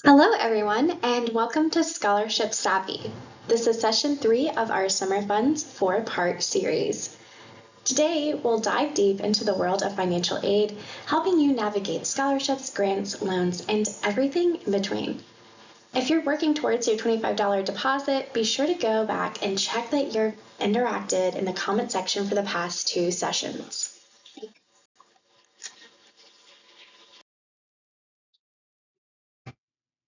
Hello, everyone, and welcome to Scholarship Savvy. This is session 3 of our Summer Funds 4-part series. Today, we'll dive deep into the world of financial aid, helping you navigate scholarships, grants, loans, and everything in between. If you're working towards your $25 deposit, be sure to go back and check that you're interacted in the comment section for the past 2 sessions.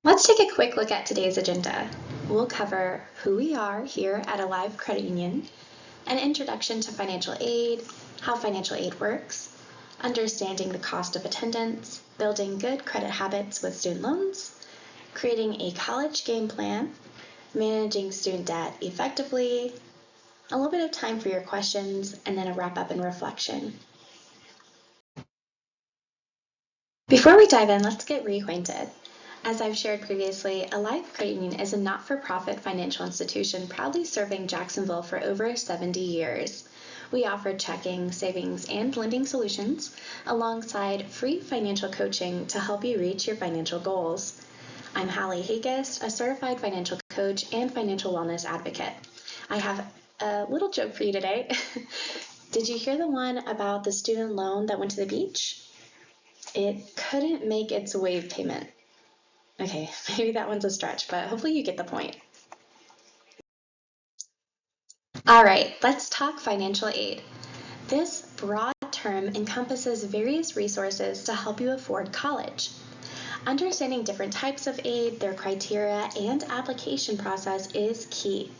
Let's take a quick look at today's agenda. We'll cover who we are here at Alive Credit Union, an introduction to financial aid, how financial aid works, understanding the cost of attendance, building good credit habits with student loans, creating a college game plan, managing student debt effectively, a little bit of time for your questions, and then a wrap-up and reflection. Before we dive in, let's get reacquainted. As I've shared previously, Alive Credit Union is a not-for-profit financial institution proudly serving Jacksonville for over 70 years. We offer checking, savings, and lending solutions alongside free financial coaching to help you reach your financial goals. I'm Hallie Hagest, a certified financial coach and financial wellness advocate. I have a little joke for you today. Did you hear the one about the student loan that went to the beach? It couldn't make its wave payment. Okay, maybe that one's a stretch, but hopefully you get the point. All right, let's talk financial aid. This broad term encompasses various resources to help you afford college. Understanding different types of aid, their criteria, and application process is key.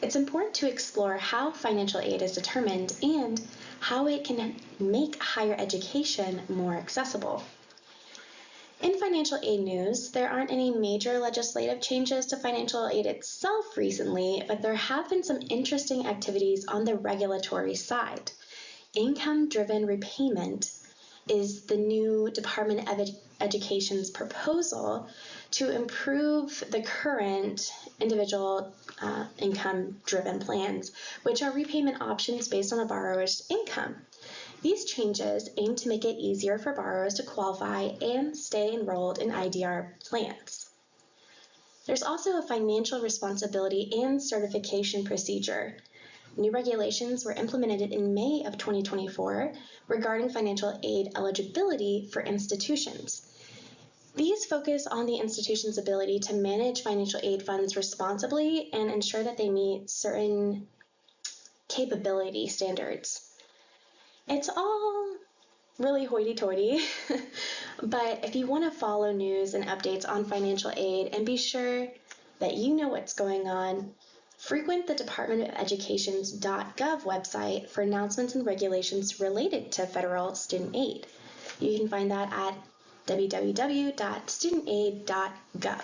It's important to explore how financial aid is determined and how it can make higher education more accessible. In financial aid news, there aren't any major legislative changes to financial aid itself recently, but there have been some interesting activities on the regulatory side. Income-driven repayment is the new Department of Education's proposal to improve the current individual income-driven plans, which are repayment options based on a borrower's income. These changes aim to make it easier for borrowers to qualify and stay enrolled in IDR plans. There's also a financial responsibility and certification procedure. New regulations were implemented in May of 2024 regarding financial aid eligibility for institutions. These focus on the institution's ability to manage financial aid funds responsibly and ensure that they meet certain capability standards. It's all really hoity-toity, but if you want to follow news and updates on financial aid and be sure that you know what's going on, frequent the Department of Education's .gov website for announcements and regulations related to federal student aid. You can find that at www.studentaid.gov.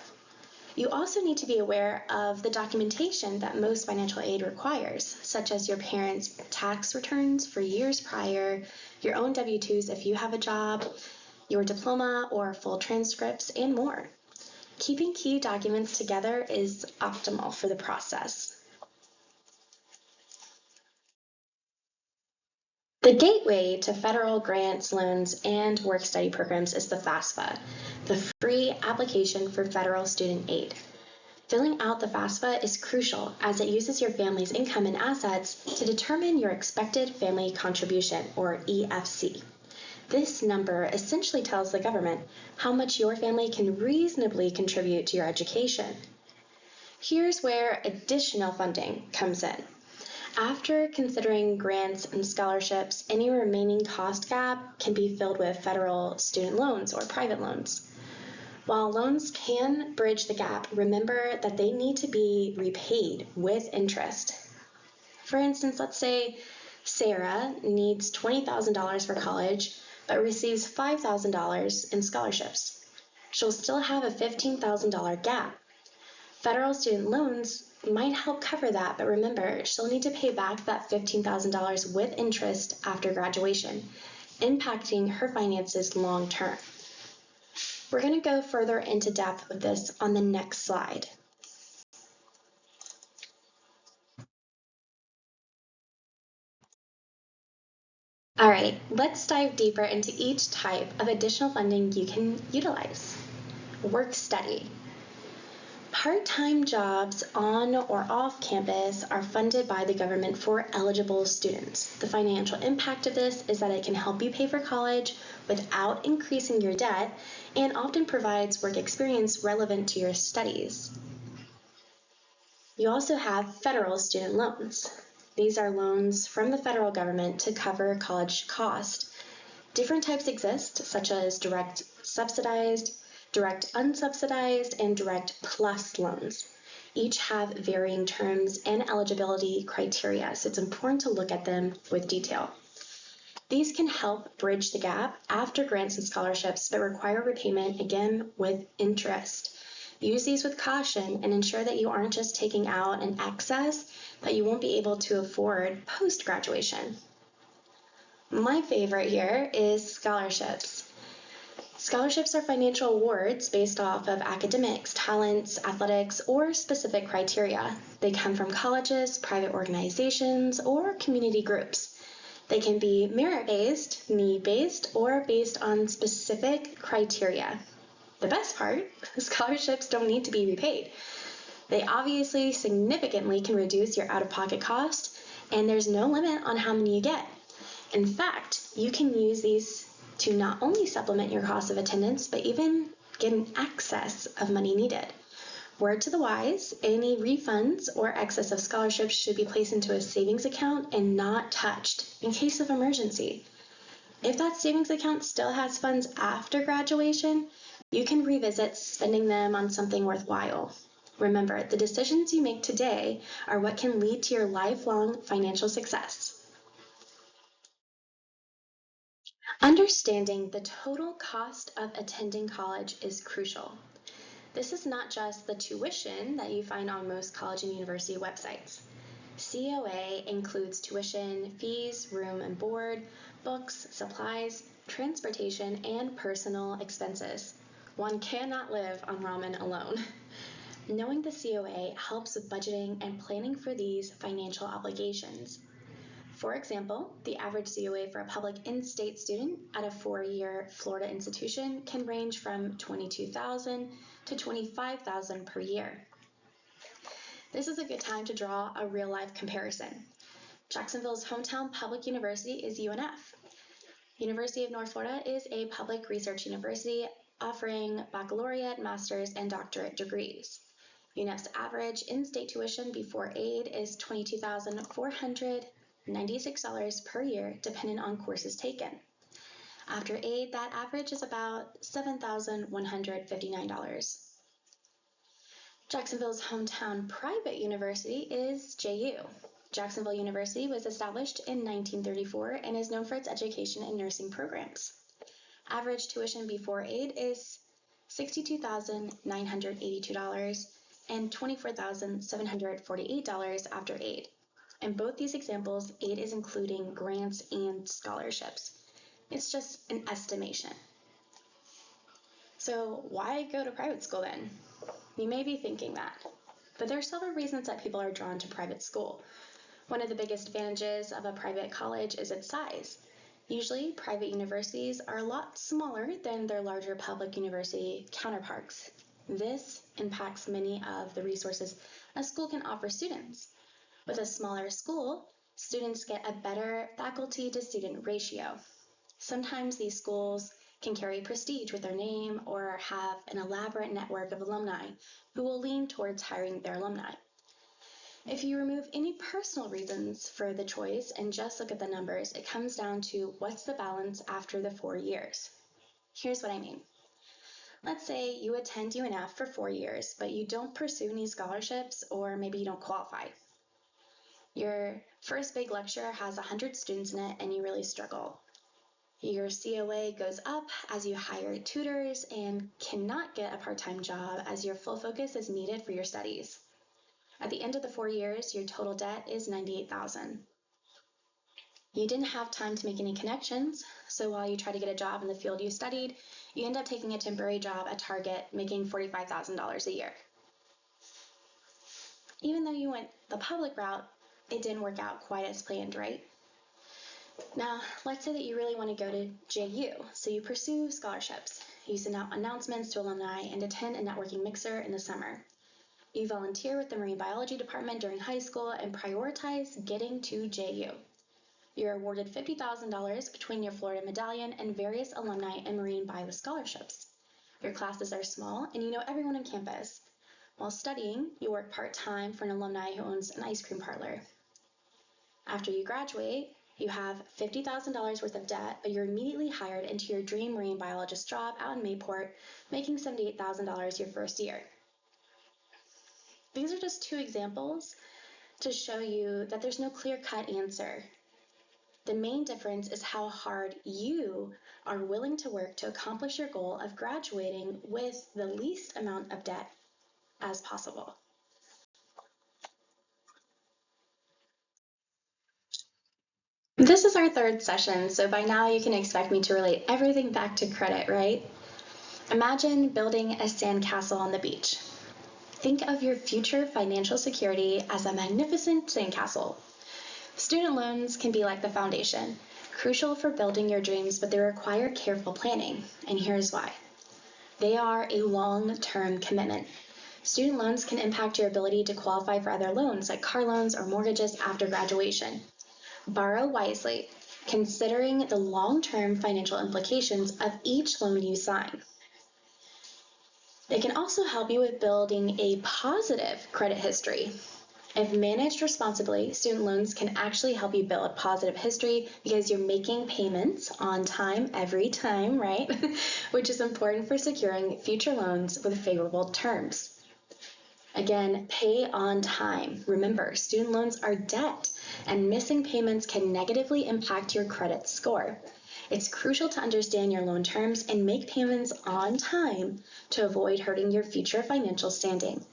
You also need to be aware of the documentation that most financial aid requires, such as your parents' tax returns for years prior, your own W-2s if you have a job, your diploma or full transcripts, and more. Keeping key documents together is optimal for the process. The gateway to federal grants, loans, and work-study programs is the FAFSA, the Free Application for Federal Student Aid. Filling out the FAFSA is crucial as it uses your family's income and assets to determine your expected family contribution, or EFC. This number essentially tells the government how much your family can reasonably contribute to your education. Here's where additional funding comes in. After considering grants and scholarships, any remaining cost gap can be filled with federal student loans or private loans. While loans can bridge the gap, remember that they need to be repaid with interest. For instance, let's say Sarah needs $20,000 for college, but receives $5,000 in scholarships. She'll still have a $15,000 gap. Federal student loans might help cover that, but remember, she'll need to pay back that $15,000 with interest after graduation, impacting her finances long term. We're going to go further into depth with this on the next slide. All right, let's dive deeper into each type of additional funding you can utilize. Work study. Part-time jobs on or off campus are funded by the government for eligible students. The financial impact of this is that it can help you pay for college without increasing your debt and often provides work experience relevant to your studies. You also have federal student loans. These are loans from the federal government to cover college costs. Different types exist, such as direct subsidized, direct unsubsidized, and direct plus loans. Each have varying terms and eligibility criteria, so it's important to look at them with detail. These can help bridge the gap after grants and scholarships but require repayment, again, with interest. Use these with caution and ensure that you aren't just taking out an excess that you won't be able to afford post-graduation. My favorite here is scholarships. Scholarships are financial awards based off of academics, talents, athletics, or specific criteria. They come from colleges, private organizations, or community groups. They can be merit-based, need-based, or based on specific criteria. The best part, scholarships don't need to be repaid. They obviously significantly can reduce your out-of-pocket cost, and there's no limit on how many you get. In fact, you can use these to not only supplement your cost of attendance, but even get an excess of money needed. Word to the wise, any refunds or excess of scholarships should be placed into a savings account and not touched in case of emergency. If that savings account still has funds after graduation, you can revisit spending them on something worthwhile. Remember, the decisions you make today are what can lead to your lifelong financial success. Understanding the total cost of attending college is crucial. This is not just the tuition that you find on most college and university websites. COA includes tuition, fees, room and board, books, supplies, transportation, and personal expenses. One cannot live on ramen alone. Knowing the COA helps with budgeting and planning for these financial obligations. For example, the average COA for a public in-state student at a 4-year Florida institution can range from $22,000 to $25,000 per year. This is a good time to draw a real-life comparison. Jacksonville's hometown public university is UNF. University of North Florida is a public research university offering baccalaureate, master's, and doctorate degrees. UNF's average in-state tuition before aid is $22,496 per year, depending on courses taken. After aid, that average is about $7,159. Jacksonville's hometown private university is JU. Jacksonville University was established in 1934 and is known for its education and nursing programs. Average tuition before aid is $62,982 and $24,748 after aid. In both these examples, aid is including grants and scholarships. It's just an estimation. So why go to private school then? You may be thinking that, but there are several reasons that people are drawn to private school. One of the biggest advantages of a private college is its size. Usually, private universities are a lot smaller than their larger public university counterparts. This impacts many of the resources a school can offer students. With a smaller school, students get a better faculty to student ratio. Sometimes these schools can carry prestige with their name or have an elaborate network of alumni who will lean towards hiring their alumni. If you remove any personal reasons for the choice and just look at the numbers, it comes down to what's the balance after the 4 years. Here's what I mean. Let's say you attend UNF for 4 years, but you don't pursue any scholarships or maybe you don't qualify. Your first big lecture has 100 students in it and you really struggle. Your COA goes up as you hire tutors and cannot get a part-time job as your full focus is needed for your studies. At the end of the 4 years, your total debt is $98,000. You didn't have time to make any connections, so while you try to get a job in the field you studied, you end up taking a temporary job at Target making $45,000 a year. Even though you went the public route, it didn't work out quite as planned, right? Now, let's say that you really want to go to JU, so you pursue scholarships. You send out announcements to alumni and attend a networking mixer in the summer. You volunteer with the marine biology department during high school and prioritize getting to JU. You're awarded $50,000 between your Florida medallion and various alumni and marine bio scholarships. Your classes are small and you know everyone on campus. While studying, you work part-time for an alumni who owns an ice cream parlor. After you graduate, you have $50,000 worth of debt, but you're immediately hired into your dream marine biologist job out in Mayport, making $78,000 your first year. These are just two examples to show you that there's no clear-cut answer. The main difference is how hard you are willing to work to accomplish your goal of graduating with the least amount of debt as possible. This is our third session, so by now you can expect me to relate everything back to credit, right? Imagine building a sandcastle on the beach. Think of your future financial security as a magnificent sandcastle. Student loans can be like the foundation, crucial for building your dreams, but they require careful planning, and here's why. They are a long-term commitment. Student loans can impact your ability to qualify for other loans like car loans or mortgages after graduation. Borrow wisely, considering the long-term financial implications of each loan you sign. They can also help you with building a positive credit history. If managed responsibly, student loans can actually help you build a positive history because you're making payments on time every time, right? Which is important for securing future loans with favorable terms. Again, pay on time. Remember, student loans are debt, and missing payments can negatively impact your credit score. It's crucial to understand your loan terms and make payments on time to avoid hurting your future financial standing.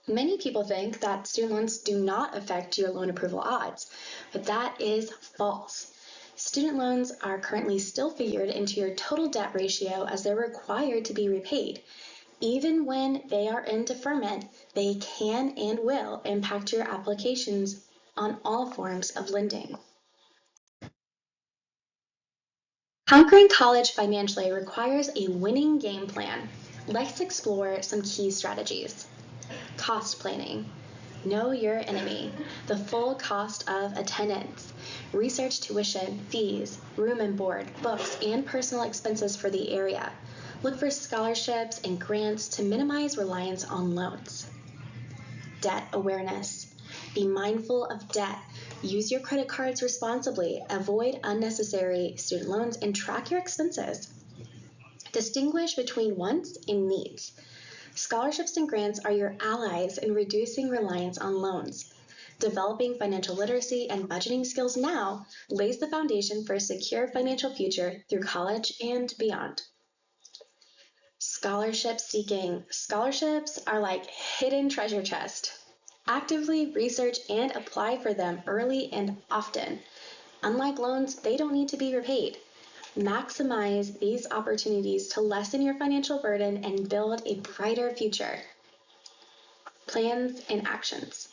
Many people think that student loans do not affect your loan approval odds, but that is false. Student loans are currently still figured into your total debt ratio as they're required to be repaid. Even when they are in deferment, they can and will impact your applications on all forms of lending. Conquering college financially requires a winning game plan. Let's explore some key strategies. Cost planning. Know your enemy. The full cost of attendance. Research tuition, fees, room and board, books, and personal expenses for the area. Look for scholarships and grants to minimize reliance on loans. Debt awareness. Be mindful of debt. Use your credit cards responsibly. Avoid unnecessary student loans and track your expenses. Distinguish between wants and needs. Scholarships and grants are your allies in reducing reliance on loans. Developing financial literacy and budgeting skills now lays the foundation for a secure financial future through college and beyond. Scholarship seeking. Scholarships are like hidden treasure chest. Actively research and apply for them early and often. Unlike loans, they don't need to be repaid. Maximize these opportunities to lessen your financial burden and build a brighter future. Plans and actions.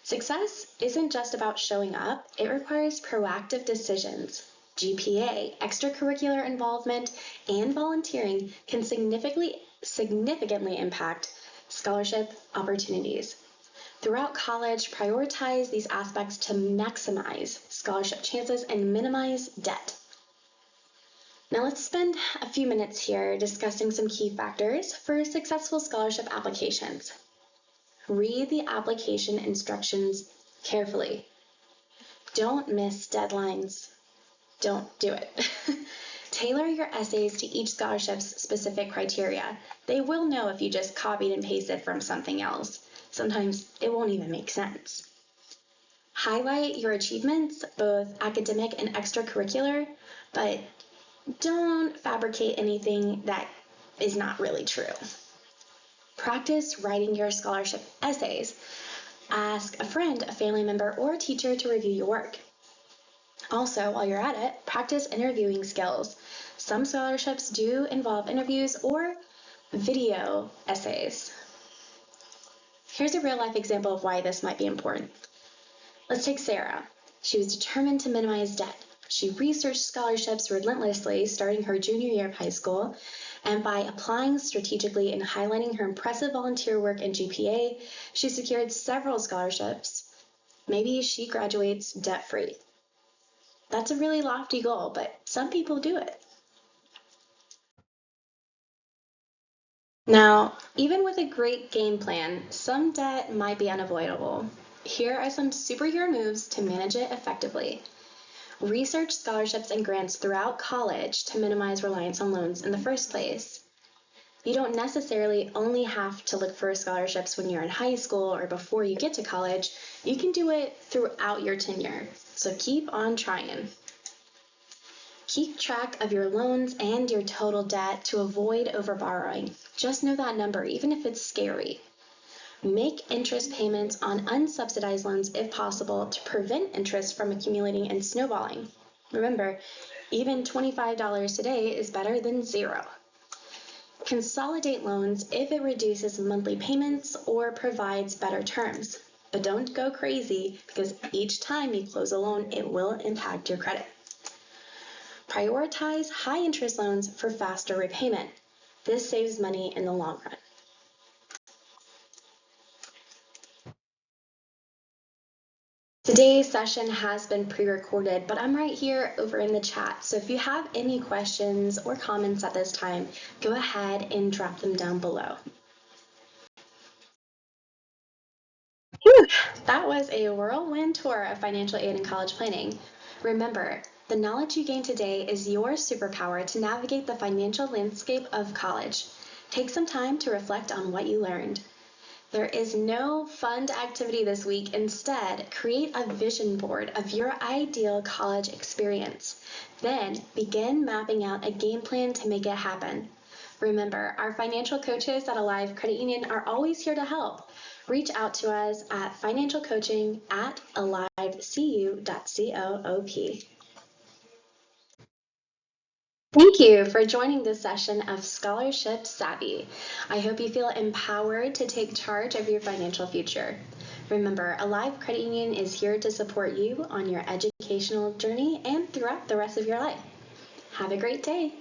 Success isn't just about showing up, it requires proactive decisions. GPA, extracurricular involvement, and volunteering can significantly impact scholarship opportunities. Throughout college, prioritize these aspects to maximize scholarship chances and minimize debt. Now let's spend a few minutes here discussing some key factors for successful scholarship applications. Read the application instructions carefully. Don't miss deadlines. Don't do it. Tailor your essays to each scholarship's specific criteria. They will know if you just copied and pasted from something else. Sometimes it won't even make sense. Highlight your achievements, both academic and extracurricular, but don't fabricate anything that is not really true. Practice writing your scholarship essays. Ask a friend, a family member, or a teacher to review your work. Also, while you're at it, practice interviewing skills. Some scholarships do involve interviews or video essays. Here's a real-life example of why this might be important. Let's take Sarah. She was determined to minimize debt. She researched scholarships relentlessly starting her junior year of high school, And by applying strategically and highlighting her impressive volunteer work and GPA, she secured several scholarships. Maybe she graduates debt-free. That's a really lofty goal, but some people do it. Now, even with a great game plan, some debt might be unavoidable. Here are some superhero moves to manage it effectively. Research scholarships and grants throughout college to minimize reliance on loans in the first place. You don't necessarily only have to look for scholarships when you're in high school or before you get to college. You can do it throughout your tenure, so keep on trying. Keep track of your loans and your total debt to avoid overborrowing. Just know that number, even if it's scary. Make interest payments on unsubsidized loans if possible to prevent interest from accumulating and snowballing. Remember, even $25 today is better than zero. Consolidate loans if it reduces monthly payments or provides better terms. But don't go crazy because each time you close a loan, it will impact your credit. Prioritize high-interest loans for faster repayment. This saves money in the long run. Today's session has been pre-recorded, but I'm right here over in the chat. So if you have any questions or comments at this time, go ahead and drop them down below. Whew, that was a whirlwind tour of financial aid and college planning. Remember, the knowledge you gain today is your superpower to navigate the financial landscape of college. Take some time to reflect on what you learned. There is no fun activity this week. Instead, create a vision board of your ideal college experience. Then, begin mapping out a game plan to make it happen. Remember, our financial coaches at Alive Credit Union are always here to help. Reach out to us at financialcoaching@alivecu.coop. Thank you for joining this session of Scholarship Savvy. I hope you feel empowered to take charge of your financial future. Remember, Alive Credit Union is here to support you on your educational journey and throughout the rest of your life. Have a great day.